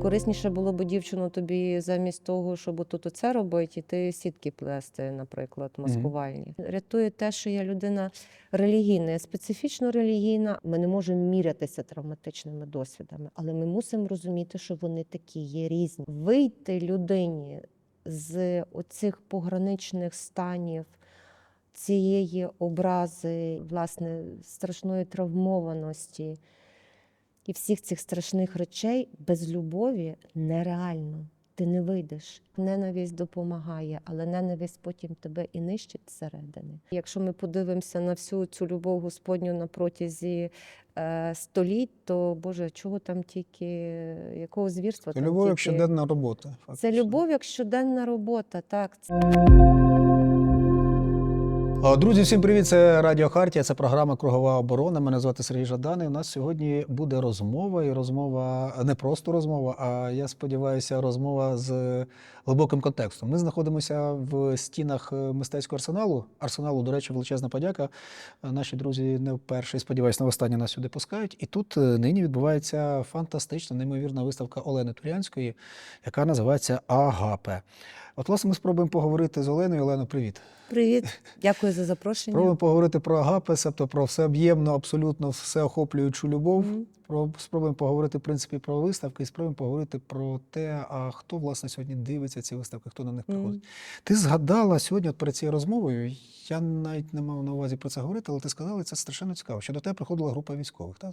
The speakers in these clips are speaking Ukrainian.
корисніше було б дівчину тобі замість того, щоб отут оце робити, іти сітки плести, наприклад, маскувальні. Рятує те, що я людина релігійна, я специфічно релігійна. Ми не можемо мірятися травматичними досвідами, але ми мусимо розуміти, що вони такі є різні. Вийти людині з оцих пограничних станів, цієї образи, власне, страшної травмованості і всіх цих страшних речей без любові нереально. Ти не вийдеш. Ненависть допомагає, але ненависть потім тебе і нищить зсередини. Якщо ми подивимося на всю цю любов Господню на протязі століть, то, Боже, чого там тільки, якого звірства Це там любов як тільки... щоденна робота. Фактично. Це любов як щоденна робота, так. Друзі, всім привіт! Це Радіо Хартія, це програма «Кругова оборона». Мене звати Сергій Жаданий. У нас сьогодні буде розмова, і розмова, не просто розмова, а, я сподіваюся, розмова з глибоким контекстом. Ми знаходимося в стінах мистецького арсеналу. Арсеналу, до речі, величезна подяка. Наші друзі не вперше, сподіваюся, не востаннє нас сюди пускають. І тут нині відбувається фантастична, неймовірна виставка Олени Турянської, яка називається «Агапе». От, власне, ми спробуємо поговорити з Оленою. Олено, привіт. Привіт, дякую за запрошення. Спробуємо поговорити про Агапе, тобто про всеоб'ємну, абсолютно всеохоплюючу любов. Спробуємо поговорити, в принципі, про виставки і спробуємо поговорити про те, а хто, власне, сьогодні дивиться ці виставки, хто на них приходить. Ти згадала сьогодні от перед цією розмовою, я навіть не мав на увазі про це говорити, але ти сказала, це страшенно цікаво, що до тебе приходила група військових, так?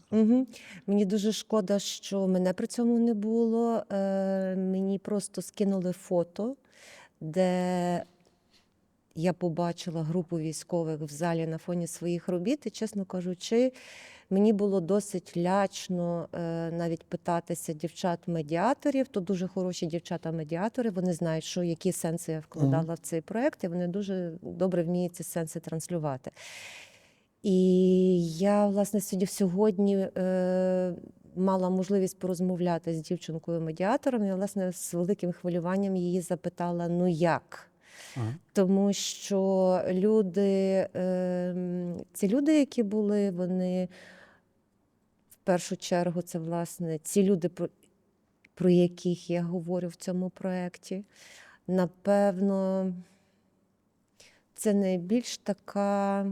Мені дуже шкода, що мене при цьому не було. Мені просто скинули фото, де я побачила групу військових в залі на фоні своїх робіт, і, чесно кажучи, мені було досить лячно навіть питатися дівчат-медіаторів. Тут дуже хороші дівчата-медіатори, вони знають, що, які сенси я вкладала в цей проєкт, і вони дуже добре вміють ці сенси транслювати. І я, власне, сьогодні мала можливість порозмовляти з дівчинкою-медіатором, і, власне, з великим хвилюванням її запитала, ну як? Тому що люди, ці люди, які були, вони в першу чергу, це, власне, ці люди, про яких я говорю в цьому проєкті. Напевно, це найбільш така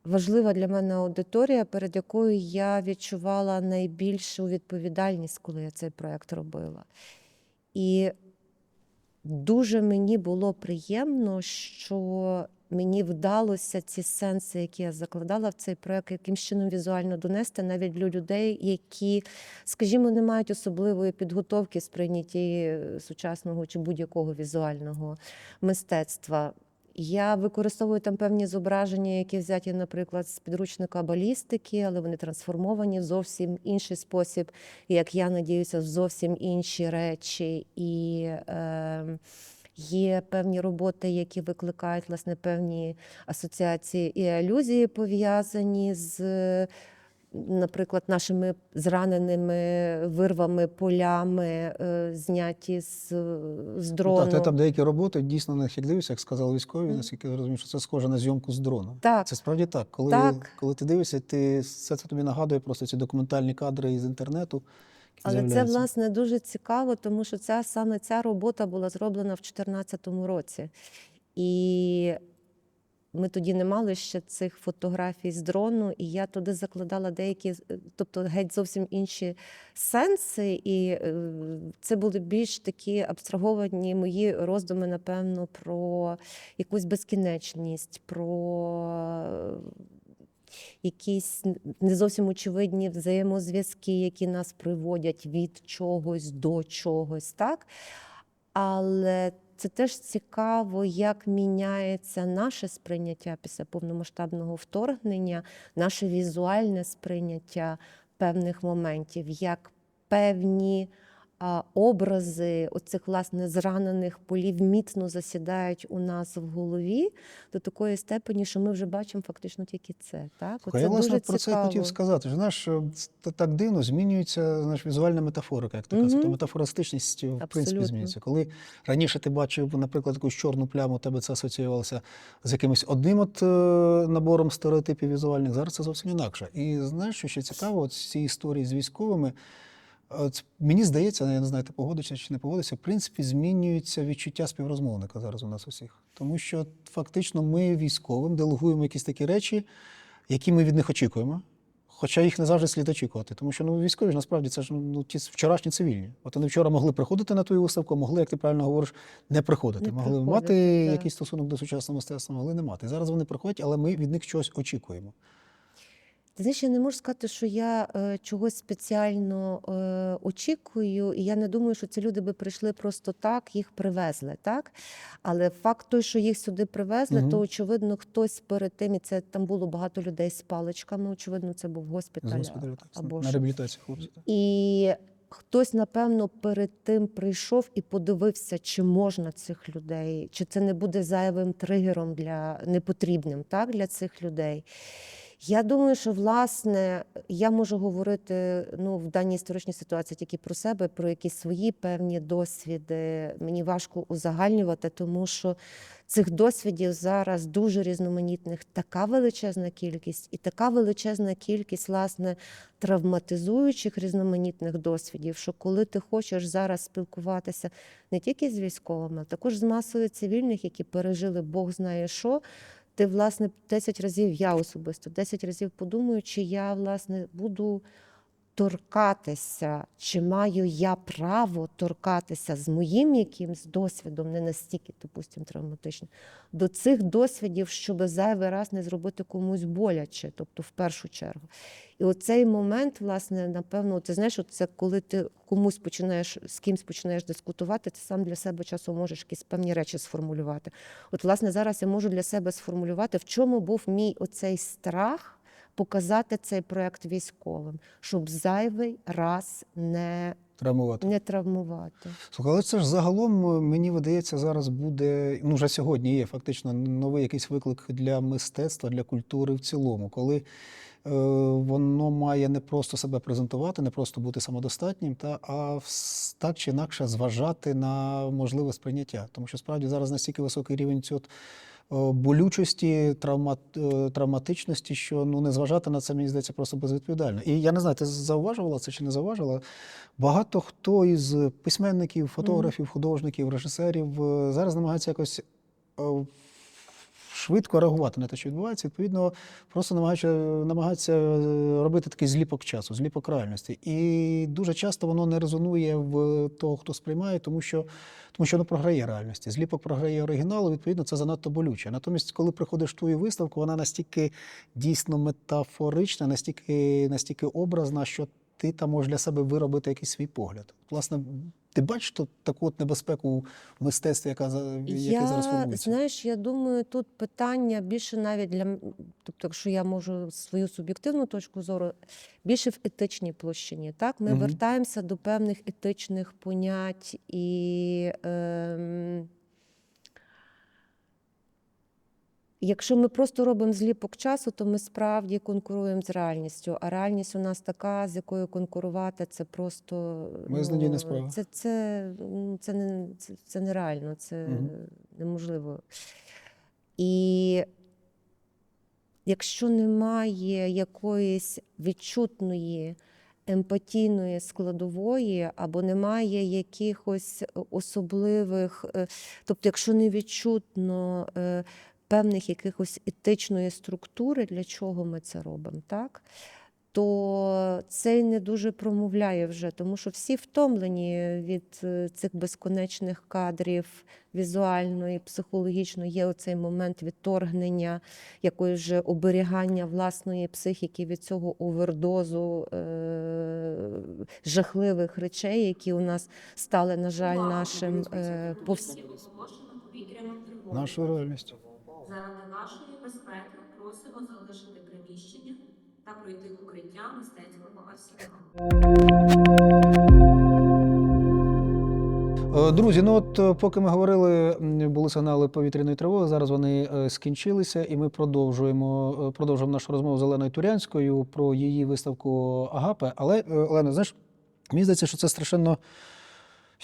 важлива для мене аудиторія, перед якою я відчувала найбільшу відповідальність, коли я цей проєкт робила. І дуже мені було приємно, що мені вдалося ці сенси, які я закладала в цей проєкт, якимсь чином візуально донести навіть для людей, які, скажімо, не мають особливої підготовки в сприйнятті сучасного чи будь-якого візуального мистецтва. Я використовую там певні зображення, які взяті, наприклад, з підручника балістики, але вони трансформовані в зовсім інший спосіб, і, як я надіюся, в зовсім інші речі. І є певні роботи, які викликають, власне, певні асоціації і алюзії, пов'язані з, наприклад, нашими зраненими вирвами, полями, зняті з дрону. Так, там деякі роботи, дійсно, на них дивишся, як сказали військові, наскільки я розумію, що це схоже на зйомку з дрона. Так. Це справді так. Коли ти дивишся, все це тобі нагадує просто ці документальні кадри із інтернету. Але це, власне, дуже цікаво, тому що саме ця робота була зроблена в 2014 році. І ми тоді не мали ще цих фотографій з дрону, і я туди закладала деякі, тобто геть зовсім інші сенси, і це були більш такі абстраговані мої роздуми, напевно, про якусь безкінечність, про якісь не зовсім очевидні взаємозв'язки, які нас приводять від чогось до чогось, так? Але це теж цікаво, як міняється наше сприйняття після повномасштабного вторгнення, наше візуальне сприйняття певних моментів, як певні образи оцих, власне, зранених полів міцно засідають у нас в голові до такої степені, що ми вже бачимо фактично тільки це. Так? Я, власне, про це хотів сказати. Знаєш, так дивно змінюється, знаєш, візуальна метафорика, як така. Тобто метафористичність, в принципі, змінюється. Коли раніше ти бачив, наприклад, якусь чорну пляму, у тебе це асоціювалося з якимось одним набором стереотипів візуальних, зараз це зовсім інакше. І знаєш, що ще цікаво, ці історії з військовими, Мені здається, я не знаю, ти погодишся чи не погодишся, в принципі, змінюється відчуття співрозмовника зараз у нас усіх. Тому що фактично ми військовим делегуємо якісь такі речі, які ми від них очікуємо. Хоча їх не завжди слід очікувати. Тому що військові ж насправді це ж ті вчорашні цивільні. От вони вчора могли приходити на твою виставку, могли, як ти правильно говориш, не приходити. Не могли приходити, мати так. якийсь стосунок до сучасного мистецтва, могли не мати. Зараз вони приходять, але ми від них щось очікуємо. Ти знаєш, я не можу сказати, що я чогось спеціально очікую, і я не думаю, що ці люди би прийшли просто так, їх привезли, так? Але факт той, що їх сюди привезли, то, очевидно, хтось перед тим, і це там було багато людей з паличками, очевидно, це був З госпіталь госпіталю, так, або на що. реабілітації хлопців. так. І хтось, напевно, перед тим прийшов і подивився, чи можна цих людей, чи це не буде зайвим тригером непотрібним, так, для цих людей. Я думаю, що, власне, я можу говорити в даній історичній ситуації тільки про себе, про якісь свої певні досвіди. Мені важко узагальнювати, тому що цих досвідів зараз дуже різноманітних, така величезна кількість, і така величезна кількість, власне, травматизуючих різноманітних досвідів, що коли ти хочеш зараз спілкуватися не тільки з військовими, а також з масою цивільних, які пережили Бог знає що, ти, власне, 10 разів, я особисто, 10 разів подумаю, чи я, власне, буду торкатися, чи маю я право торкатися з моїм якимсь досвідом, не настільки, допустимо, травматичним, до цих досвідів, щоб зайвий раз не зробити комусь боляче, тобто в першу чергу. І оцей момент, власне, напевно, ти знаєш, це коли ти комусь починаєш, з кимсь починаєш дискутувати, ти сам для себе часом можеш якісь певні речі сформулювати. От, власне, зараз я можу для себе сформулювати, в чому був мій оцей страх показати цей проєкт військовим, щоб зайвий раз не травмувати. Слухай, але це ж загалом, мені видається, зараз буде, вже сьогодні є фактично новий якийсь виклик для мистецтва, для культури в цілому, коли воно має не просто себе презентувати, не просто бути самодостатнім, а так чи інакше зважати на можливе сприйняття. Тому що справді зараз настільки високий рівень цього болючості, травматичності, що не зважати на це, мені здається, просто безвідповідально. І я не знаю, ти зауважувала це чи не зауважувала? Багато хто із письменників, фотографів, художників, режисерів зараз намагається якось швидко реагувати на те, що відбувається, відповідно, просто намагаються робити такий зліпок часу, зліпок реальності. І дуже часто воно не резонує в того, хто сприймає, тому що воно програє реальності. Зліпок програє оригіналу, відповідно, це занадто болюче. Натомість, коли приходиш в твою виставку, вона настільки дійсно метафорична, настільки образна, що ти там можеш для себе виробити якийсь свій погляд. Власне, ти бачиш таку от небезпеку в мистецтві, яке зараз формується? Знаєш, я думаю, тут питання більше навіть тобто, якщо я можу свою суб'єктивну точку зору, більше в етичній площині. Так? Ми вертаємося до певних етичних понять і якщо ми просто робимо зліпок часу, то ми справді конкуруємо з реальністю. А реальність у нас така, з якою конкурувати, це просто Безнадійна справа. Це нереально, це неможливо. І якщо немає якоїсь відчутної емпатійної складової, або немає якихось особливих, тобто якщо не відчутно певних якихось етичної структури, для чого ми це робимо, так? То це й не дуже промовляє вже, тому що всі втомлені від цих безконечних кадрів візуально і психологічно. Є оцей момент відторгнення, якоїсь вже оберігання власної психіки від цього овердозу жахливих речей, які у нас стали, на жаль, нашим Нашу реальність. Заради вашої безпеки просимо залишити приміщення та пройти в укриття мистецького арсеналу. Друзі, поки ми говорили, були сигнали повітряної тривоги, зараз вони скінчилися, і ми продовжуємо нашу розмову з Оленою Турянською про її виставку «Агапе». Але, Олена, знаєш, мені здається, що це страшенно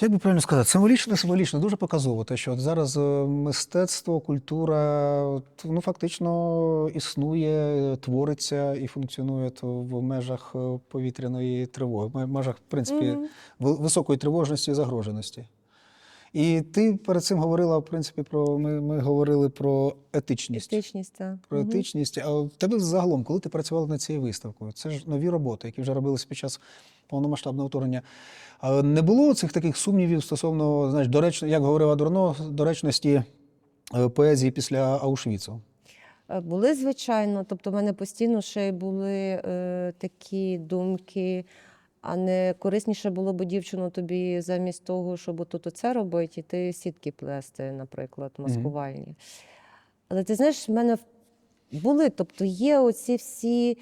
Як би правильно сказати, символічно, дуже показово те, що от зараз мистецтво, культура ну, фактично існує, твориться і функціонує в межах повітряної тривоги, в межах, в принципі, високої тривожності і загроженості. І ти перед цим говорила, в принципі, ми говорили про етичність. Етичність, так. Про етичність. А в тебе загалом, коли ти працювала над цією виставкою, це ж нові роботи, які вже робилися під час повномасштабного вторгнення. А не було цих таких сумнівів стосовно, знаєш, як говорив Адорно, доречності поезії після Аушвіцу? Були, звичайно. Тобто в мене постійно ще й були такі думки, а не корисніше було б, дівчино, тобі замість того, щоб тут оце робити, іти сітки плести, наприклад, маскувальні. Але ти знаєш, в мене були, тобто є оці всі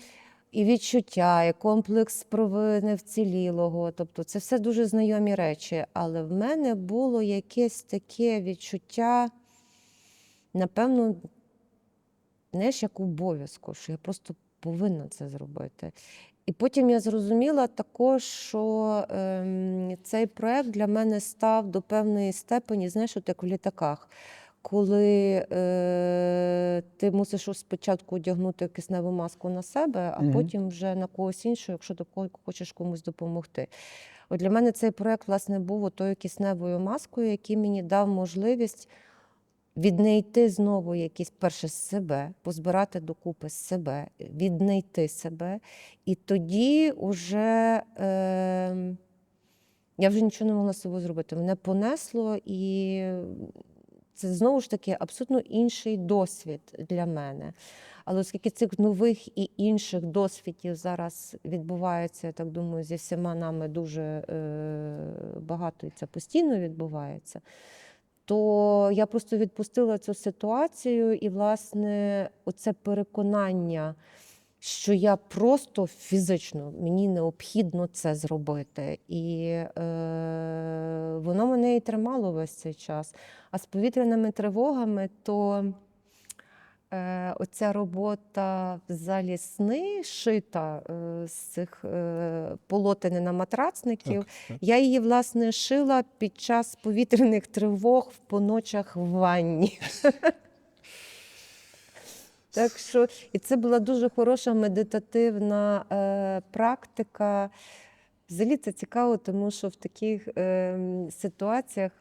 і відчуття, і комплекс провини вцілілого, тобто це все дуже знайомі речі. Але в мене було якесь таке відчуття, напевно, знаєш, як обов'язку, що я просто повинна це зробити. І потім я зрозуміла також, що цей проєкт для мене став до певної степені, знаєш, от як в літаках, коли ти мусиш спочатку одягнути кисневу маску на себе, а потім вже на когось іншого, якщо ти хочеш комусь допомогти. От для мене цей проєкт, власне, був тою кисневою маскою, який мені дав можливість віднайти знову якісь перше себе, позбирати докупи себе, віднайти себе. І тоді вже я вже нічого не могла з собою зробити. Мене понесло, і це знову ж таки абсолютно інший досвід для мене. Але оскільки цих нових і інших досвідів зараз відбувається, я так думаю, зі всіма нами дуже багато, і це постійно відбувається, то я просто відпустила цю ситуацію, і, власне, оце переконання, що я просто фізично, мені необхідно це зробити. І воно мене і тримало весь цей час. А з повітряними тривогами, то оця робота в залі сни, шита з цих полотен на матрацників, Так. я її, власне, шила під час повітряних тривог по ночах в ванні. Так що, і це була дуже хороша медитативна практика. Взагалі це цікаво, тому що в таких ситуаціях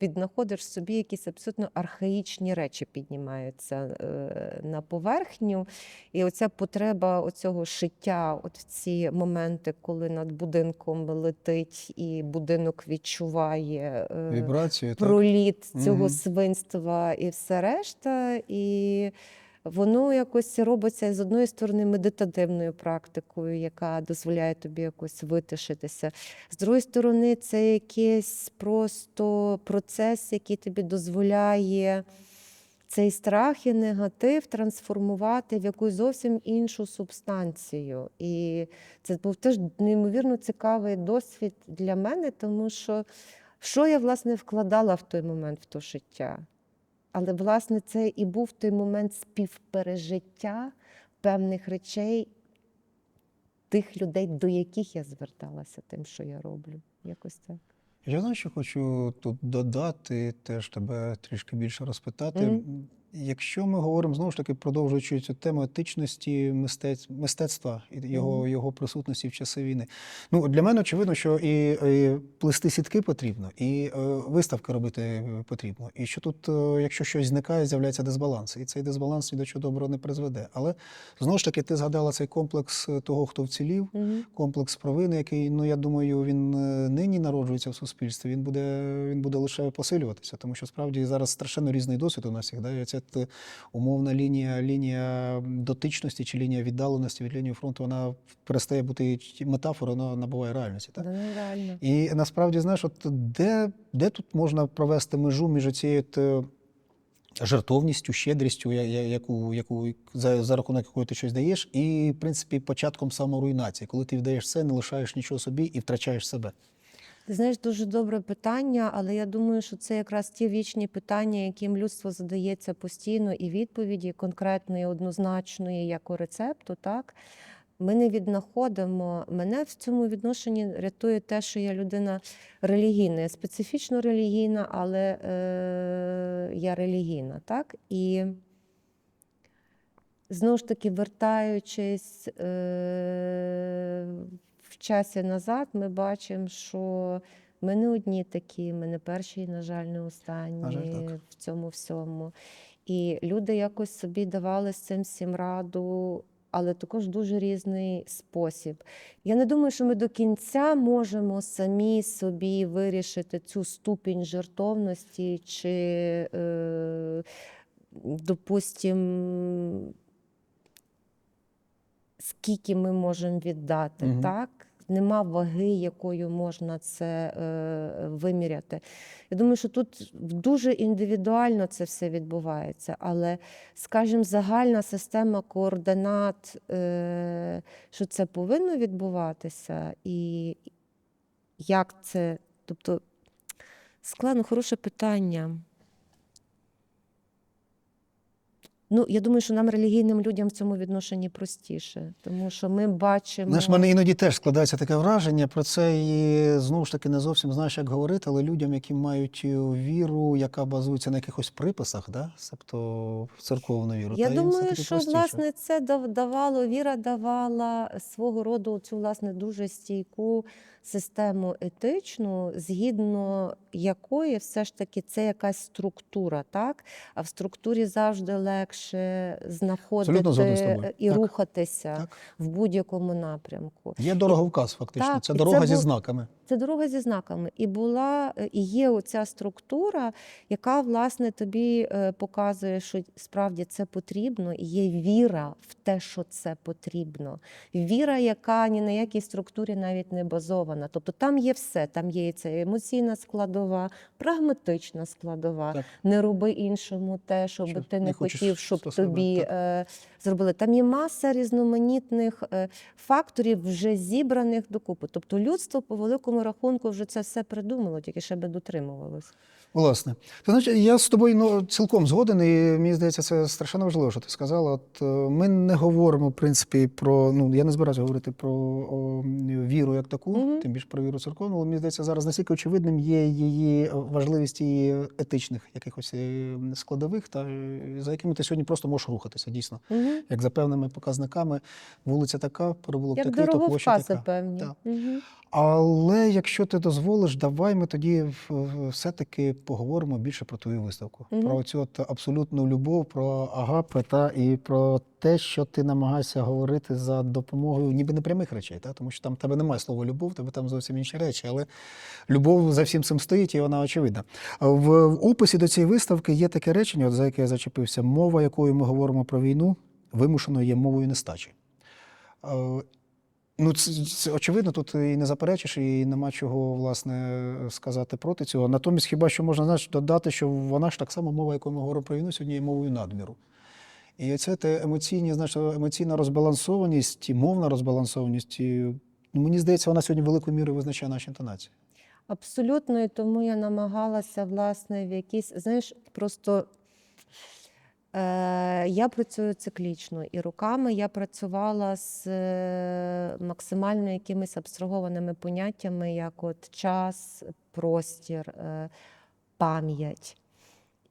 віднаходиш собі якісь абсолютно архаїчні речі піднімаються на поверхню. І оця потреба оцього шиття, от в ці моменти, коли над будинком летить і будинок відчуває Вібрацію, проліт цього свинства і все решта. І воно якось робиться з одної сторони медитативною практикою, яка дозволяє тобі якось витишитися. З другої сторони, це якийсь просто процес, який тобі дозволяє цей страх і негатив трансформувати в якусь зовсім іншу субстанцію. І це був теж неймовірно цікавий досвід для мене, тому що я, власне, вкладала в той момент в то життя. Але, власне, це і був той момент співпережиття певних речей тих людей, до яких я зверталася тим, що я роблю. Якось так. Я знаю, що хочу тут додати, теж тебе трішки більше розпитати. Якщо ми говоримо, знову ж таки, продовжуючи цю тему етичності мистецтва і його присутності в часи війни. Ну, для мене очевидно, що і плести сітки потрібно, і виставки робити потрібно. І що тут, якщо щось зникає, з'являється дисбаланс. І цей дисбаланс ні до чого доброго не призведе. Але, знову ж таки, ти згадала цей комплекс того, хто вцілів, комплекс провини, який, ну, я думаю, він нині народжується в суспільстві, він буде лише посилюватися, тому що, справді, зараз страшенно різний досвід у нас всіх. Да? Ця умовна лінія дотичності чи лінія віддаленості від лінії фронту, вона перестає бути метафорою, вона набуває реальності. Так? Реально. І насправді, знаєш, от де тут можна провести межу між цією жертовністю, щедрістю, за рахунок якої ти щось даєш, і, в принципі, початком саморуйнації, коли ти віддаєш все, не лишаєш нічого собі і втрачаєш себе? Ти знаєш, дуже добре питання, але я думаю, що це якраз ті вічні питання, яким людство задається постійно, і відповіді конкретної, однозначної, як у рецепту, так? ми не віднаходимо. Мене в цьому відношенні рятує те, що я людина релігійна. Я специфічно релігійна, але я релігійна, так? І знову ж таки, вертаючись в часі назад, ми бачимо, що ми не одні такі, ми не перші і, на жаль, не На жаль, останні так. в цьому всьому. І люди якось собі давали з цим всім раду, але також дуже різний спосіб. Я не думаю, що ми до кінця можемо самі собі вирішити цю ступінь жертовності чи, допустим, скільки ми можемо віддати, Мгм. так? Нема ваги, якою можна це виміряти. Я думаю, що тут дуже індивідуально це все відбувається, але, скажімо, загальна система координат, що це повинно відбуватися, і як це, тобто, складно, хороше питання. Ну, я думаю, що нам, релігійним людям, в цьому відношенні простіше, тому що ми бачимо. Знаєш, в мене іноді теж складається таке враження про це, і знову ж таки не зовсім знаєш, як говорити, але людям, які мають віру, яка базується на якихось приписах, да? Тобто в церковну віру, Я та їм думаю, все-таки що, простіше. власне, це давало, віра давала свого роду цю, власне, дуже стійку систему етичну, згідно якої все ж таки це якась структура, так? А в структурі завжди легше Абсолютно згоден з знаходити тобою. і Так, рухатися так. в будь-якому напрямку. Є дороговказ, фактично. Так, Це і дорога це зі бу- знаками. Це дорога зі знаками. І була, і є оця структура, яка, власне, тобі показує, що справді це потрібно, і є віра в те, що це потрібно. Віра, яка ні на якій структурі навіть не базована. Тобто там є все, там є і ця емоційна складова, прагматична складова. Так. Не роби іншому те, щоб Що ти не не хочеш хотів, щоб до себе, тобі так. зробили. Там є маса різноманітних факторів, вже зібраних докупи. Тобто людство по великому рахунку вже це все придумало, тільки ще би дотримувалось. Власне, ти знаєш, я з тобою цілком згоден, і мені здається, це страшенно важливо, що ти сказала. От ми не говоримо, в принципі, про я не збираюся говорити про віру як таку, тим більше про віру церковну, але мені здається, зараз настільки очевидним є її важливість її етичних якихось складових, та за якими ти сьогодні просто можеш рухатися, дійсно. Як за певними показниками, вулиця така, провулок Як такий, то площа дороговкази така. певні. Так. Але якщо ти дозволиш, давай ми тоді все-таки поговоримо більше про твою виставку. Про цю от абсолютну любов, про агапе і про те, що ти намагаєшся говорити за допомогою ніби непрямих речей, тому що там в тебе немає слова любов, в тебе там зовсім інші речі, але любов за всім цим стоїть і вона очевидна. В описі до цієї виставки є таке речення, за яке я зачепився: мова, якою ми говоримо про війну, вимушено є мовою нестачі. Це очевидно, тут і не заперечиш, і нема чого, власне, сказати проти цього. Натомість, хіба що можна, додати, що вона ж так само мова, якою ми говоримо про війну, сьогодні є мовою надміру. І це емоційна розбалансованість, і мовна розбалансованість, мені здається, вона сьогодні великою мірою визначає наші інтонації. Абсолютно, і тому я намагалася, власне, в якійсь, просто я працюю циклічно, і роками я працювала з максимально якимись абстрагованими поняттями, як от час, простір, пам'ять.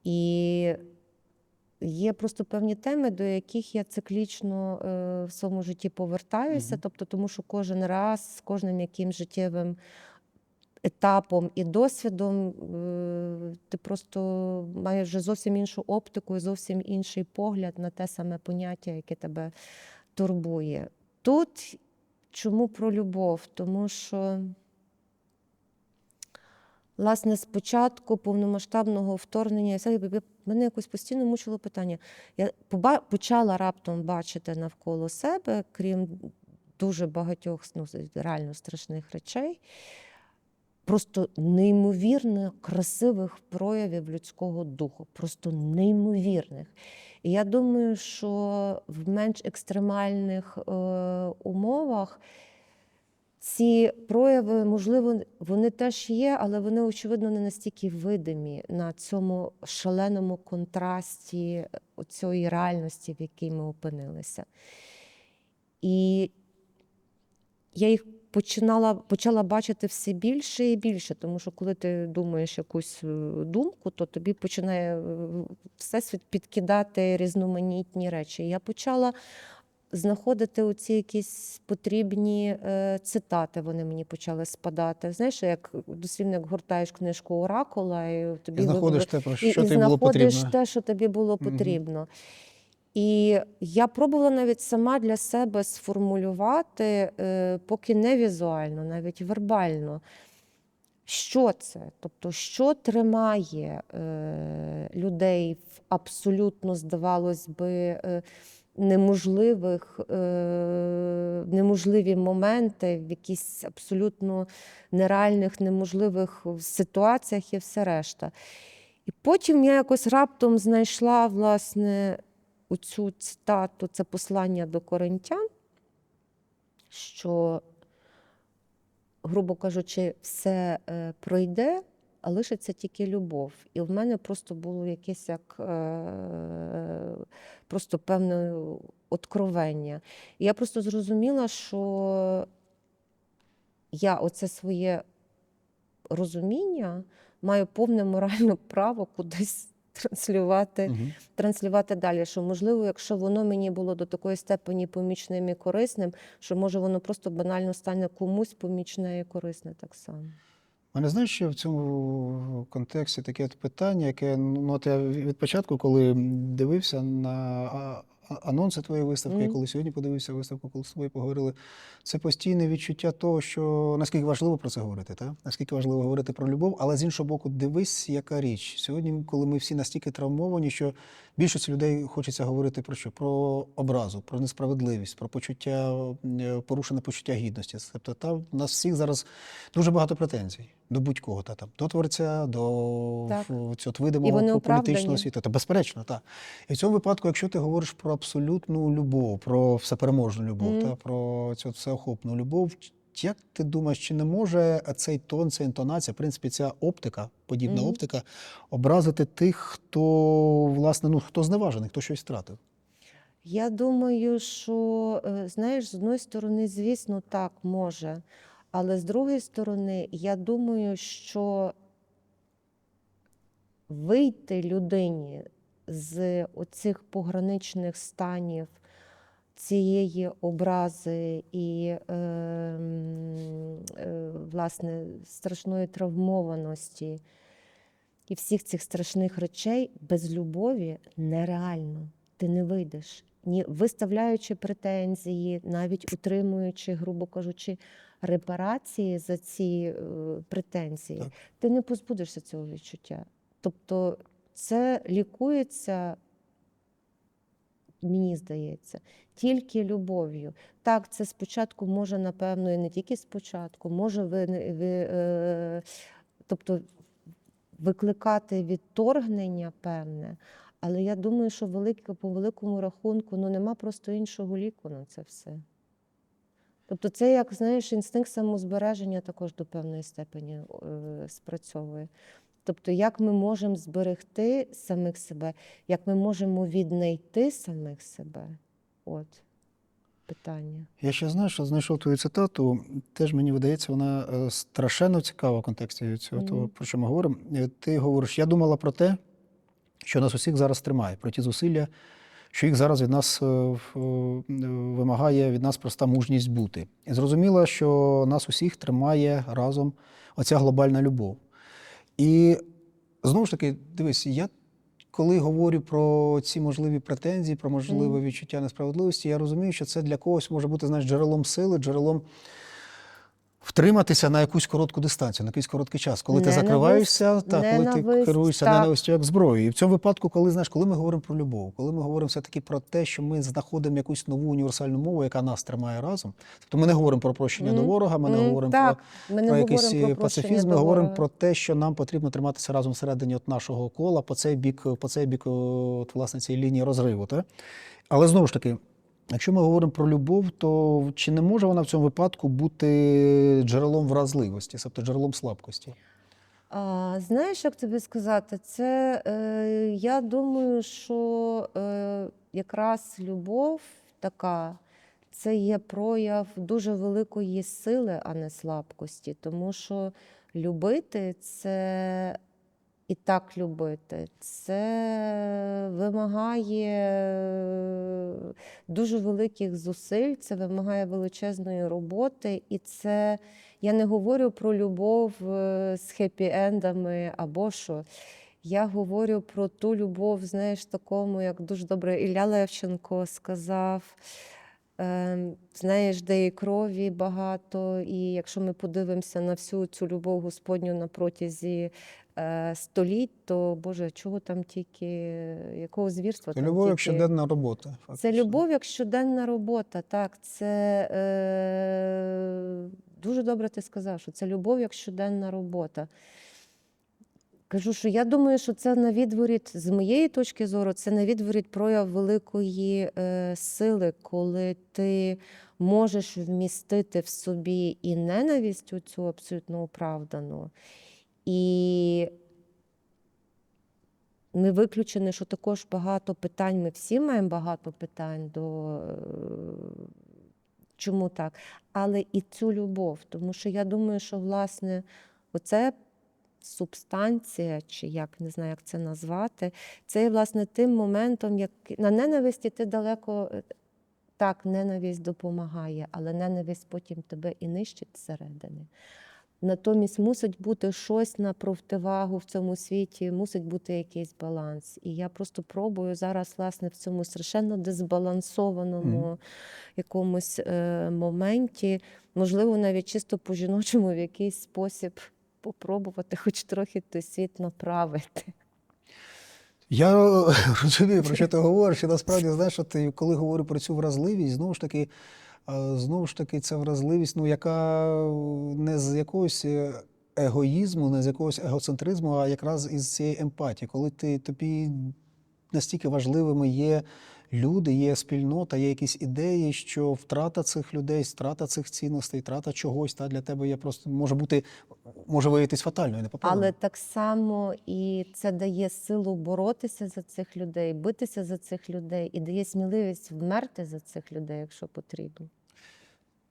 І є просто певні теми, до яких я циклічно в своєму житті повертаюся, тобто тому що кожен раз, з кожним яким життєвим етапом і досвідом ти просто маєш вже зовсім іншу оптику і зовсім інший погляд на те саме поняття, яке тебе турбує. Тут чому про любов? Тому що, власне, з початку повномасштабного вторгнення мене якось постійно мучило питання. Я почала раптом бачити навколо себе, крім дуже багатьох реально страшних речей, просто неймовірно красивих проявів людського духу, просто неймовірних. І я думаю, що в менш екстремальних умовах ці прояви, можливо, вони теж є, але вони, очевидно, не настільки видимі на цьому шаленому контрасті цієї реальності, в якій ми опинилися. І я їх почала бачити все більше і більше, тому що коли ти думаєш якусь думку, то тобі починає всесвіт підкидати різноманітні речі. Я почала знаходити оці якісь потрібні цитати, вони мені почали спадати. Знаєш, як дослівно як гортаєш книжку оракула, і тобі І знаходиш те, про що тобі було знаходиш потрібно. те, що тобі було Мгм. потрібно. І я пробувала навіть сама для себе сформулювати, поки не візуально, навіть вербально, що це? Тобто, що тримає людей в абсолютно, здавалось би, неможливі моменти, в якісь абсолютно нереальних, неможливих ситуаціях і все решта. І потім я якось раптом знайшла, власне, оцю цитату, це послання до коринтян, що, грубо кажучи, все пройде, а лишиться тільки любов. І в мене просто було якесь як просто певне откровення. І я просто зрозуміла, що я оце своє розуміння маю повне моральне право кудись транслювати далі. Що, можливо, якщо воно мені було до такої степені помічним і корисним, що, може, воно просто банально стане комусь помічне і корисне так само. Мене знаєш, що в цьому контексті таке от питання, яке ну, от я від початку, коли дивився на анонси твоєї виставки, коли сьогодні подивився виставку, коли з тобою поговорили, це постійне відчуття того, що наскільки важливо про це говорити, та? Наскільки важливо говорити про любов, але з іншого боку, дивись, яка річ. Сьогодні, коли ми всі настільки травмовані, що більшості людей хочеться говорити про що? Про образу, про несправедливість, про почуття, порушене почуття гідності. Тобто там у нас всіх зараз дуже багато претензій до будь-кого, та, там, до творця, до цього видимого політичного світу. Та, безперечно, так. І в цьому випадку, якщо ти говориш про абсолютну любов, про всепереможну любов, та, про цю всеохопну любов, як ти думаєш, чи не може цей тон, ця інтонація, в принципі, ця оптика, подібна оптика, образити тих, хто, власне, ну, хто зневажений, хто щось втратив? Я думаю, що, знаєш, з одної сторони, звісно, так, може. Але з другої сторони, я думаю, що вийти людині з оцих пограничних станів цієї образи і, власне, страшної травмованості і всіх цих страшних речей без любові нереально. Ти не вийдеш. Ні виставляючи претензії, навіть утримуючи, грубо кажучи, репарації за ці претензії, Так. ти не позбудешся цього відчуття. Тобто це лікується, мені здається, тільки любов'ю. Так, це спочатку може, напевно, і не тільки спочатку, може тобто викликати відторгнення певне, але я думаю, що по великому рахунку нема просто іншого ліку на це все. Тобто це, як, знаєш, інстинкт самозбереження також до певної степені спрацьовує. Тобто, як ми можемо зберегти самих себе, як ми можемо віднайти самих себе. От питання. Я ще знаю, що знайшов твою цитату, теж мені видається, вона страшенно цікава в контексті цього, того, про що ми говоримо. Ти говориш, я думала про те, що нас усіх зараз тримає, про ті зусилля, що їх зараз від нас вимагає від нас проста мужність бути. І зрозуміло, що нас усіх тримає разом оця глобальна любов. І знову ж таки, дивись, я коли говорю про ці можливі претензії, про можливе відчуття несправедливості, я розумію, що це для когось може бути, знаєш, джерелом сили, джерелом втриматися на якусь коротку дистанцію, на якийсь короткий час. Коли ти закриваєшся, коли ти керуєшся ненавистю як зброєю. І в цьому випадку, коли ми говоримо про любов, коли ми говоримо все-таки про те, що ми знаходимо якусь нову універсальну мову, яка нас тримає разом, тобто ми не говоримо про прощення до ворога, ми не говоримо про якийсь пацифізм, ми говоримо про те, що нам потрібно триматися разом всередині от нашого кола, по цей бік от, власне, цієї лінії розриву. Так? Але знову ж таки, якщо ми говоримо про любов, то чи не може вона в цьому випадку бути джерелом вразливості, тобто джерелом слабкості? Знаєш, як тобі сказати, це, я думаю, що якраз любов така, це є прояв дуже великої сили, а не слабкості. Тому що любити це і так любити, це вимагає дуже великих зусиль, це вимагає величезної роботи. І це, я не говорю про любов з хеппі-ендами або що. Я говорю про ту любов, знаєш, такому, як дуже добре Ілля Левченко сказав, знаєш, де і крові багато, і якщо ми подивимося на всю цю любов Господню на протязі століть, то, Боже, чого там тільки, якого звірства Це там любов як тільки... щоденна робота. Це Фактично. любов як щоденна робота, так, це дуже добре ти сказав, що це любов як щоденна робота. Кажу, що я думаю, що це на відворіт, з моєї точки зору, це на відворіт прояв великої сили, коли ти можеш вмістити в собі і ненависть цю абсолютно оправдану, і не виключено, що також багато питань, ми всі маємо багато питань до чому так, але і цю любов, тому що я думаю, що, власне, оце субстанція, чи як, не знаю, як це назвати, це є, власне, тим моментом, як на ненависті ти далеко, так, ненависть допомагає, але ненависть потім тебе і нищить зсередини. Натомість мусить бути щось на противагу в цьому світі, мусить бути якийсь баланс. І я просто пробую зараз, власне, в цьому страшенно дезбалансованому якомусь моменті, можливо, навіть чисто по-жіночому в якийсь спосіб попробувати хоч трохи той світ направити. Я розумію, про що ти говориш, і насправді, знаєш, от, коли говорю про цю вразливість, знову ж таки, ця вразливість, ну, яка не з якогось егоїзму, не з якогось егоцентризму, а якраз із цієї емпатії, коли тобі настільки важливими є люди, є спільнота, є якісь ідеї, що втрата цих людей, втрата цих цінностей, втрата чогось для тебе є просто може виявитись фатальною, непоправною. Але так само і це дає силу боротися за цих людей, битися за цих людей, і дає сміливість вмерти за цих людей, якщо потрібно.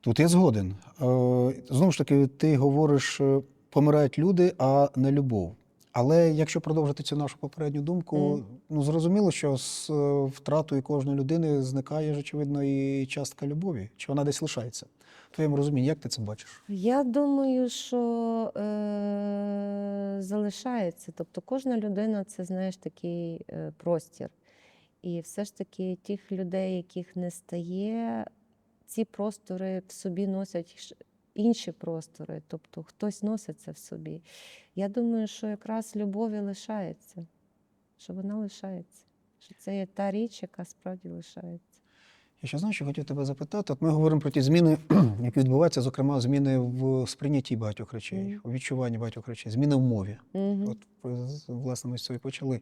Тут я згоден. Знову ж таки, ти говориш, помирають люди, а не любов. Але якщо продовжити цю нашу попередню думку, ну зрозуміло, що з втратою кожної людини зникає ж, очевидно, і частка любові. Чи вона десь лишається? В твоєму розумінні, як ти це бачиш? Я думаю, що залишається. Тобто кожна людина – це, знаєш, такий простір. І все ж таки тих людей, яких не стає, ці простори в собі носять інші простори. Тобто хтось носить це в собі. Я думаю, що якраз любов і лишається. Що вона лишається. Що це є та річ, яка справді лишається. Я ще знаю, що хотів тебе запитати. От ми говоримо про ті зміни, які відбуваються, зокрема, зміни в сприйнятті багатьох речей, у відчуванні багатьох речей, зміни в мові. От, власне, ми з цього і почали.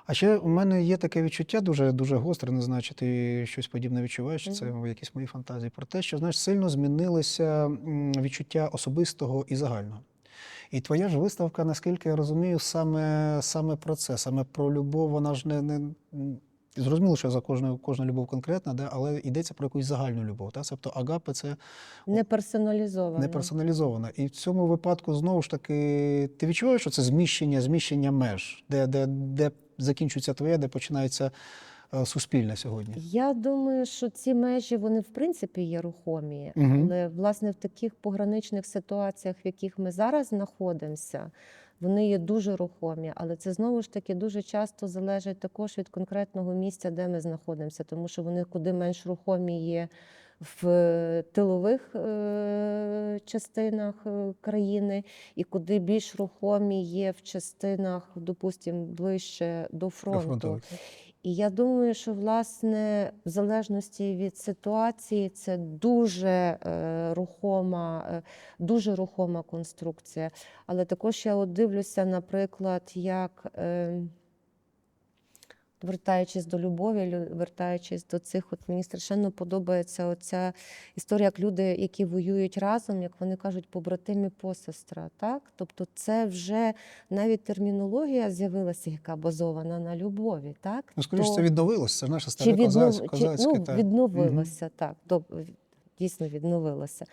А ще у мене є таке відчуття дуже, дуже гостре, не знаю, чи ти щось подібне відчуваєш, чи це якісь мої фантазії, про те, що, знаєш, сильно змінилися відчуття особистого і загального. І твоя ж виставка, наскільки я розумію, саме про це, саме про любов, вона ж не зрозуміло, що за кожна любов конкретна, але йдеться про якусь загальну любов. Тобто агапе – це Не персоналізована. І в цьому випадку, знову ж таки, ти відчуваєш, що це зміщення меж, де закінчується твоє, де починається суспільне сьогодні? Я думаю, що ці межі, вони в принципі є рухомі. Але, власне, в таких пограничних ситуаціях, в яких ми зараз знаходимося, вони є дуже рухомі, але це, знову ж таки, дуже часто залежить також від конкретного місця, де ми знаходимося, тому що вони куди менш рухомі є в тилових частинах країни, і куди більш рухомі є в частинах, допустимо, ближче до фронту. І я думаю, що, власне, в залежності від ситуації, це дуже рухома конструкція. Але також я от дивлюся, наприклад, як Вертаючись до любові, вертаючись до цих, от мені страшенно подобається оця історія, як люди, які воюють разом, як вони кажуть, побратим і посестра. Так? Тобто це вже навіть термінологія з'явилася, яка базована на любові. Так? Ну, скоріше, це відновилося, це ж наше Чи старе козацьке. ну, відновилося, так, дійсно відновилося.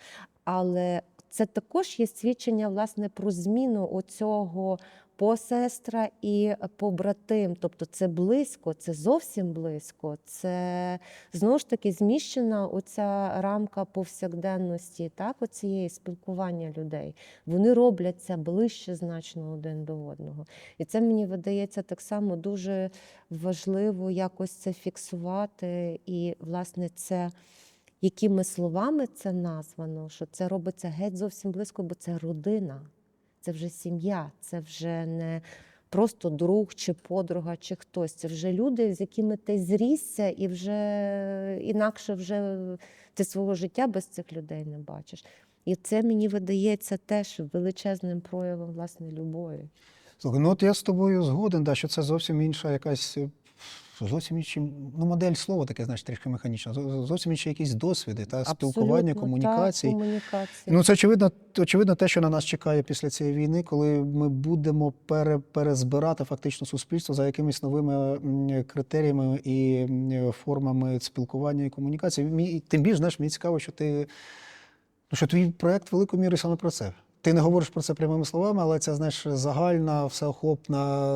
Але це також є свідчення, власне, про зміну оцього посестра і побратим. Тобто це близько, це зовсім близько. Це, знову ж таки, зміщена оця рамка повсякденності, так, оцієї спілкування людей. Вони робляться ближче значно один до одного. І це, мені видається, так само дуже важливо якось це фіксувати. І, власне, це якими словами це названо, що це робиться геть зовсім близько, бо це родина, це вже сім'я, це вже не просто друг чи подруга, чи хтось. Це вже люди, з якими ти зрісся, і вже інакше вже ти свого життя без цих людей не бачиш. І це, мені видається, теж величезним проявом, власне, любові. Слухай, ну от я з тобою згоден, да, що це зовсім інша якась, зовсім інші, ну модель слова таке, знаєш, трішки механічна, зовсім інші якісь досвіди, та, спілкування, Абсолютно, комунікації. Так, комунікації. Ну, це очевидно те, що на нас чекає після цієї війни, коли ми будемо перезбирати фактично суспільство за якимись новими критеріями і формами спілкування і комунікації. Тим більше, знаєш, мені цікаво, що що твій проєкт великою мірою саме про це. Ти не говориш про це прямими словами, але це, знаєш, загальна, всеохопна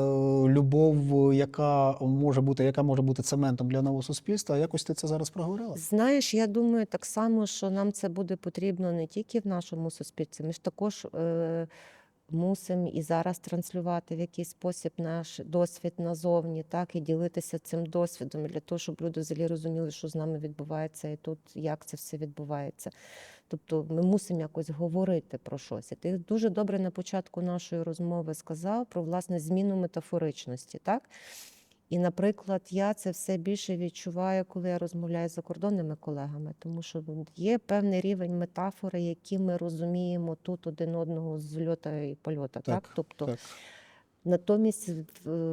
любов, яка може бути цементом для нового суспільства. А якось ти це зараз проговорила? Знаєш, я думаю так само, що нам це буде потрібно не тільки в нашому суспільстві. Ми ж також мусимо і зараз транслювати в якийсь спосіб наш досвід назовні, так, і ділитися цим досвідом для того, щоб люди взагалі розуміли, що з нами відбувається і тут, як це все відбувається. Тобто ми мусимо якось говорити про щось. І ти дуже добре на початку нашої розмови сказав про, власне, зміну метафоричності, так? І, наприклад, я це все більше відчуваю, коли я розмовляю з закордонними колегами, тому що є певний рівень метафори, які ми розуміємо тут один одного з льота і польота. Так? Тобто, так. Натомість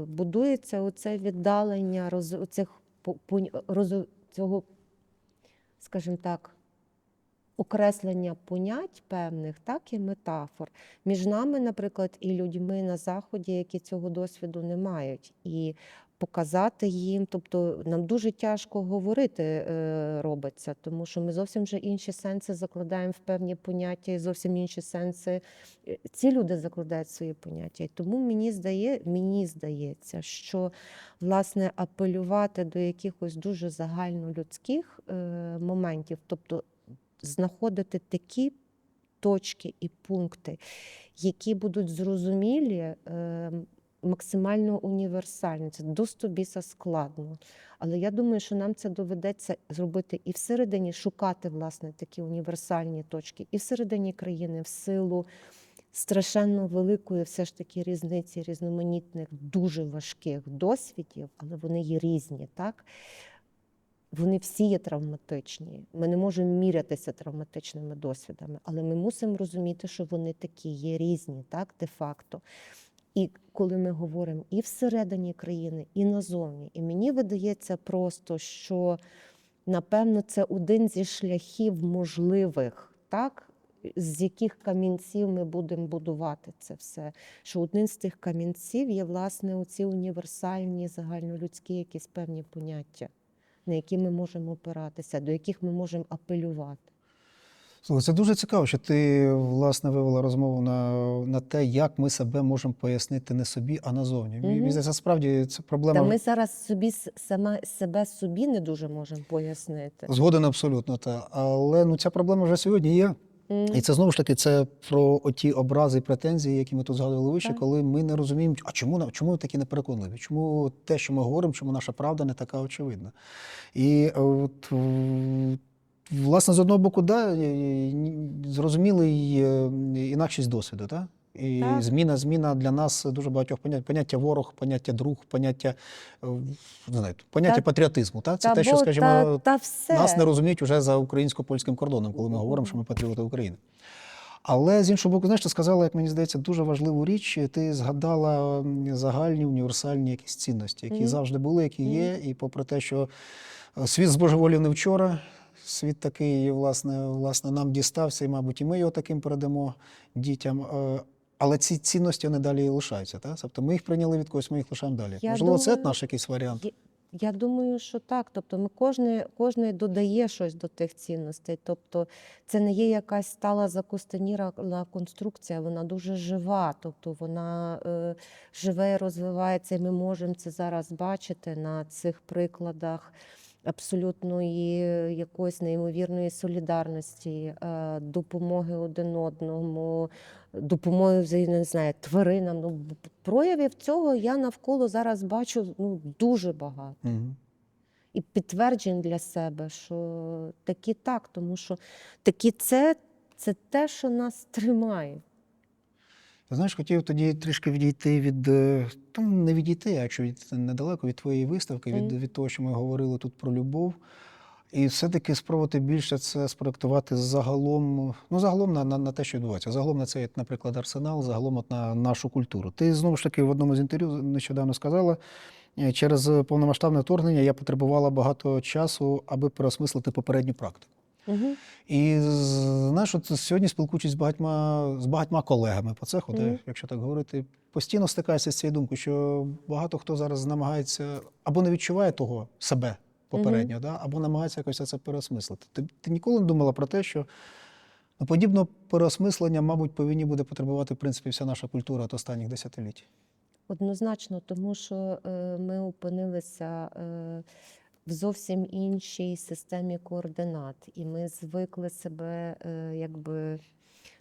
будується оце віддалення цього, скажімо так, окреслення понять певних, так, і метафор між нами, наприклад, і людьми на Заході, які цього досвіду не мають. І показати їм, тобто нам дуже тяжко говорити робиться, тому що ми зовсім вже інші сенси закладаємо в певні поняття, і зовсім інші сенси ці люди закладають свої поняття. І тому мені здається, що, власне, апелювати до якихось дуже загальнолюдських моментів, тобто знаходити такі точки і пункти, які будуть зрозумілі, максимально універсальні. Це до біса складно. Але я думаю, що нам це доведеться зробити і всередині, шукати, власне, такі універсальні точки, і всередині країни, в силу страшенно великої все ж таки різниці різноманітних, дуже важких досвідів, але вони є різні, так? Вони всі є травматичні. Ми не можемо мірятися травматичними досвідами, але ми мусимо розуміти, що вони такі є різні, так, де-факто. І коли ми говоримо і всередині країни, і назовні. І мені видається просто, що, напевно, це один зі шляхів можливих, так, з яких камінців ми будемо будувати це все. Що один з тих камінців є, власне, оці універсальні, загальнолюдські якісь певні поняття, на які ми можемо опиратися, до яких ми можемо апелювати. Слухай, це дуже цікаво, що ти, власне, вивела розмову на те, як ми себе можемо пояснити не собі, а назовні. Мені здається, справді це проблема. Та ми зараз себе собі не дуже можемо пояснити. Згоден абсолютно, та. Але ця проблема вже сьогодні є. І це, знову ж таки, це про оті образи і претензії, які ми тут згадували вище, коли ми не розуміємо, а чому ми такі непереконливі? Чому те, що ми говоримо, чому наша правда не така очевидна? І от, власне, з одного боку, да, зрозумілий інакшість досвіду, так? І зміна для нас дуже багатьох понять. Поняття ворог, поняття друг, поняття патріотизму. Так? Це те, що, скажімо, нас не розуміють уже за українсько-польським кордоном, коли ми говоримо, що ми патріоти України. Але з іншого боку, знаєш, ти сказала, як мені здається, дуже важливу річ. Ти згадала загальні універсальні якісь цінності, які завжди були, які є. І попри те, що світ збожеволів не вчора, світ такий, власне, нам дістався, і, мабуть, і ми його таким передамо дітям. Але ці цінності вони далі лишаються, так? Тобто ми їх прийняли від когось, ми їх лишаємо далі. Я Можливо, це думаю, наш якийсь варіант. Я думаю, що так. Тобто ми кожний додає щось до тих цінностей. Тобто це не є якась стала закостеніла конструкція, вона дуже жива. Тобто вона живе і розвивається, і ми можемо це зараз бачити на цих прикладах абсолютної якоїсь неймовірної солідарності, допомоги один одному, допомоги, не знаю, тваринам. Ну, проявів цього я навколо зараз бачу дуже багато. Угу. І підтверджень для себе, що такі так, тому що такі це те, що нас тримає. Знаєш, хотів тоді трішки відійти від, не відійти, а якщо відійти недалеко від твоєї виставки, від того, що ми говорили тут про любов. І все-таки спробувати більше це спроектувати загалом, на те, що відбувається. Загалом на цей, наприклад, арсенал, загалом от на нашу культуру. Ти знову ж таки в одному з інтерв'ю нещодавно сказала, через повномасштабне вторгнення я потребувала багато часу, аби переосмислити попередню практику. Угу. І знаєш, от сьогодні, спілкуючись з багатьма колегами по цеху, якщо так говорити, постійно стикаюся з цією думкою, що багато хто зараз намагається або не відчуває того себе попередньо, або намагається якось це переосмислити. Ти ніколи не думала про те, що подібного переосмислення, мабуть, повинні буде потребувати, в принципі, вся наша культура от останніх десятиліть? Однозначно, тому що ми опинилися в зовсім іншій системі координат. І ми звикли себе якби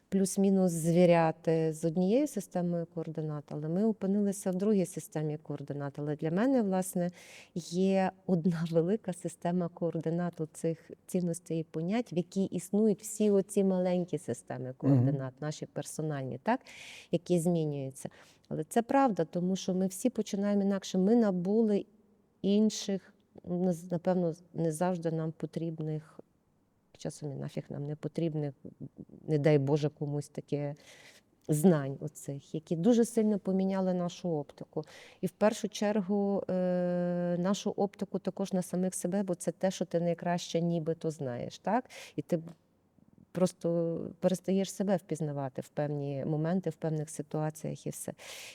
плюс-мінус звіряти з однією системою координат, але ми опинилися в другій системі координат. Але для мене, власне, є одна велика система координат цих цінностей і понять, в якій існують всі оці маленькі системи координат, наші персональні, так, які змінюються. Але це правда, тому що ми всі починаємо інакше. Ми набули інших, напевно, не завжди нам потрібних, часом і нафіг нам не потрібних, не дай Боже комусь таке, знань оцих, які дуже сильно поміняли нашу оптику. І в першу чергу нашу оптику також на самих себе, бо це те, що ти найкраще нібито знаєш, так? І ти просто перестаєш себе впізнавати в певні моменти, в певних ситуаціях і все.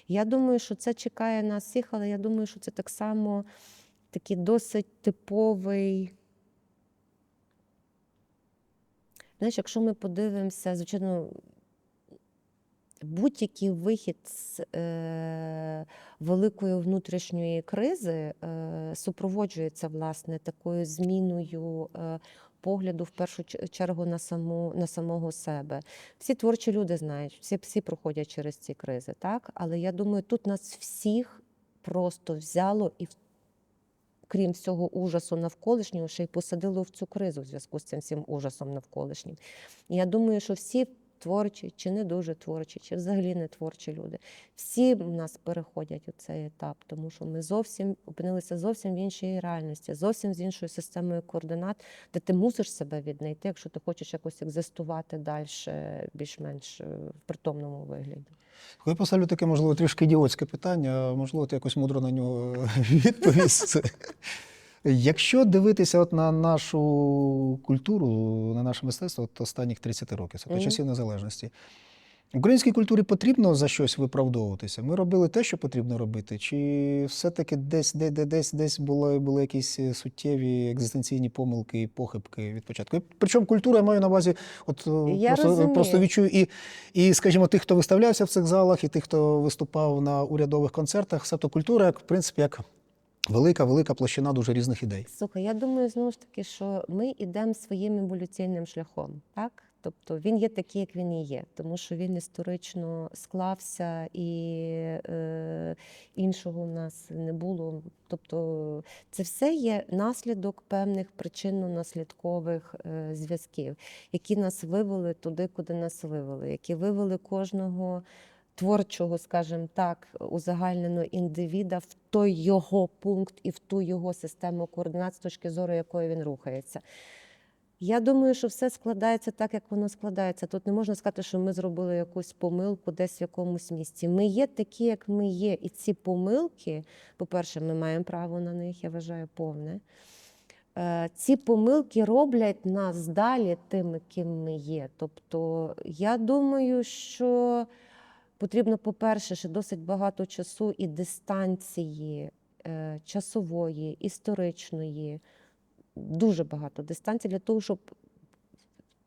Я думаю, що це чекає нас всіх, але я думаю, що це так само такий досить типовий. Знаєш, якщо ми подивимося, звичайно, будь-який вихід з великої внутрішньої кризи супроводжується, власне, такою зміною погляду, в першу чергу, на самого себе. Всі творчі люди знають, всі проходять через ці кризи, так? Але я думаю, тут нас всіх просто взяло і крім всього ужасу навколишнього, ще й посадило в цю кризу в зв'язку з цим всім ужасом навколишнім. І я думаю, що всі творчі, чи не дуже творчі, чи взагалі не творчі люди, всі в нас переходять у цей етап, тому що ми опинилися зовсім в іншій реальності, зовсім з іншою системою координат, де ти мусиш себе віднайти, якщо ти хочеш якось екзистувати далі, більш-менш в притомному вигляді. Я поставлю таке, можливо, трішки ідіотське питання, можливо, ти якось мудро на нього відповісти. Якщо дивитися от на нашу культуру, на наше мистецтво от останніх 30 років, це часів незалежності, українській культурі потрібно за щось виправдовуватися? Ми робили те, що потрібно робити? Чи все-таки десь були якісь суттєві екзистенційні помилки і похибки від початку? Причому культура, я маю на увазі, просто відчую і, скажімо, тих, хто виставлявся в цих залах, і тих, хто виступав на урядових концертах, себто культура, як, в принципі, як велика площина дуже різних ідей. Слухай, я думаю, знову ж таки, що ми йдемо своїм еволюційним шляхом, так? Тобто він є такий, як він і є, тому що він історично склався і іншого у нас не було. Тобто це все є наслідок певних причинно-наслідкових зв'язків, які нас вивели туди, куди нас вивели, які вивели кожного творчого, скажімо так, узагальненого індивіда в той його пункт і в ту його систему координат, з точки зору якої він рухається. Я думаю, що все складається так, як воно складається. Тут не можна сказати, що ми зробили якусь помилку десь в якомусь місці. Ми є такі, як ми є. І ці помилки, по-перше, ми маємо право на них, я вважаю, повне. Ці помилки роблять нас далі тими, ким ми є. Тобто, я думаю, що потрібно, по-перше, ще досить багато часу і дистанції часової, історичної, дуже багато дистанцій для того, щоб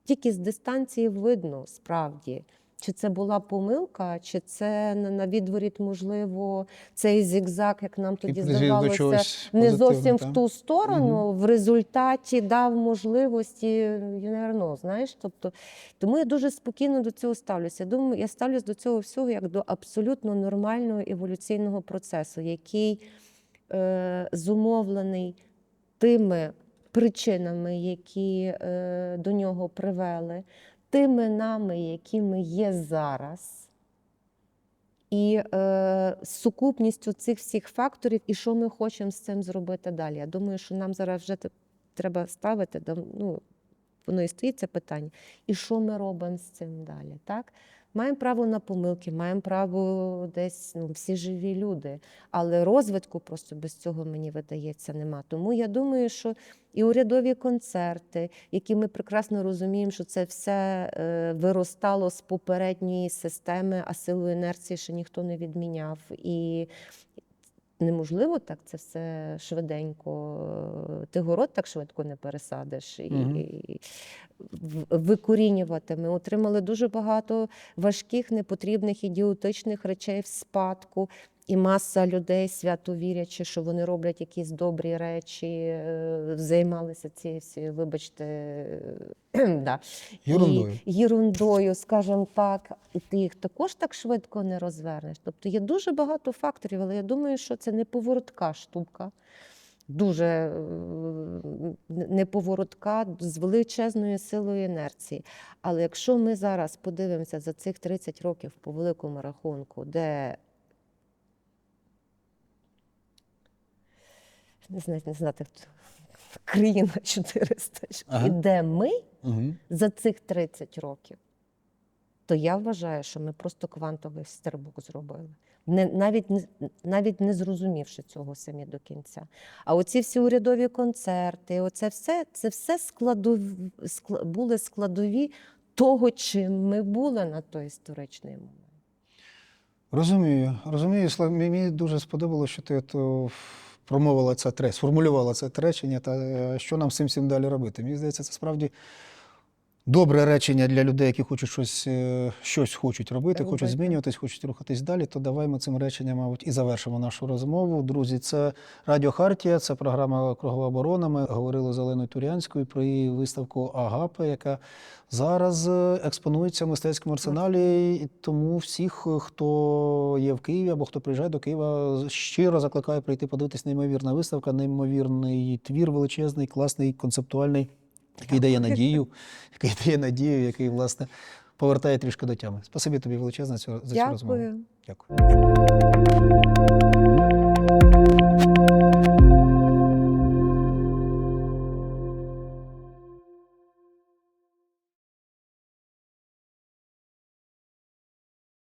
тільки з дистанції видно справді, чи це була помилка, чи це на відворіт, можливо, цей зігзаг, як нам тоді призвів до здавалося, чогось не зовсім позитивного, в ту сторону, в результаті дав можливості, you never know, знаєш, тобто, тому я дуже спокійно до цього ставлюся. Я думаю, я ставлюсь до цього всього як до абсолютно нормального еволюційного процесу, який зумовлений тими причинами, які до нього привели, тими нами, якими є зараз, і сукупністю цих всіх факторів, і що ми хочемо з цим зробити далі. Я думаю, що нам зараз вже треба ставити, ну, воно і стоїть це питання, і що ми робимо з цим далі, так? Маємо право на помилки, маємо право десь, ну, всі живі люди, але розвитку просто без цього, мені видається, нема. Тому я думаю, що і урядові концерти, які ми прекрасно розуміємо, що це все виростало з попередньої системи, а силу інерції ще ніхто не відміняв. І неможливо так це все швиденько. Ти город так швидко не пересадиш і викорінювати. Ми отримали дуже багато важких, непотрібних, ідіотичних речей в спадку. І маса людей свято вірячи, що вони роблять якісь добрі речі, займалися цією всією, вибачте, да. Ерундою. Єрундою, скажімо так, і ти їх також так швидко не розвернеш. Тобто є дуже багато факторів, але я думаю, що це неповоротка штука. Дуже неповоротка, з величезною силою інерції. Але якщо ми зараз подивимося за цих 30 років по великому рахунку, де не знати, країна 400, Ага. і де ми Угу. за цих 30 років, то я вважаю, що ми просто квантовий стрибок зробили. Навіть не зрозумівши цього самі до кінця. А оці всі урядові концерти, це все були складові того, чим ми були на той історичний момент. Розумію. Мені дуже сподобалося, що ти промовила це сформулювала це речення, та що нам з цим всім далі робити. Мені здається, це справді добре речення для людей, які хочуть щось хочуть робити, хочуть змінюватись, хочуть рухатись далі, то давай ми цим реченням, мабуть, і завершимо нашу розмову. Друзі, це Радіо Хартія, це програма «Кругова оборона». Ми говорили з Оленою Турянською про її виставку «Агапе», яка зараз експонується в мистецькому арсеналі. І тому всіх, хто є в Києві або хто приїжджає до Києва, щиро закликаю прийти подивитись. Неймовірна виставка, неймовірний твір величезний, класний, концептуальний, який дає надію, який, власне, повертає трішки до тями. Спасибі тобі величезне за цю розмову. Дякую. Дякую.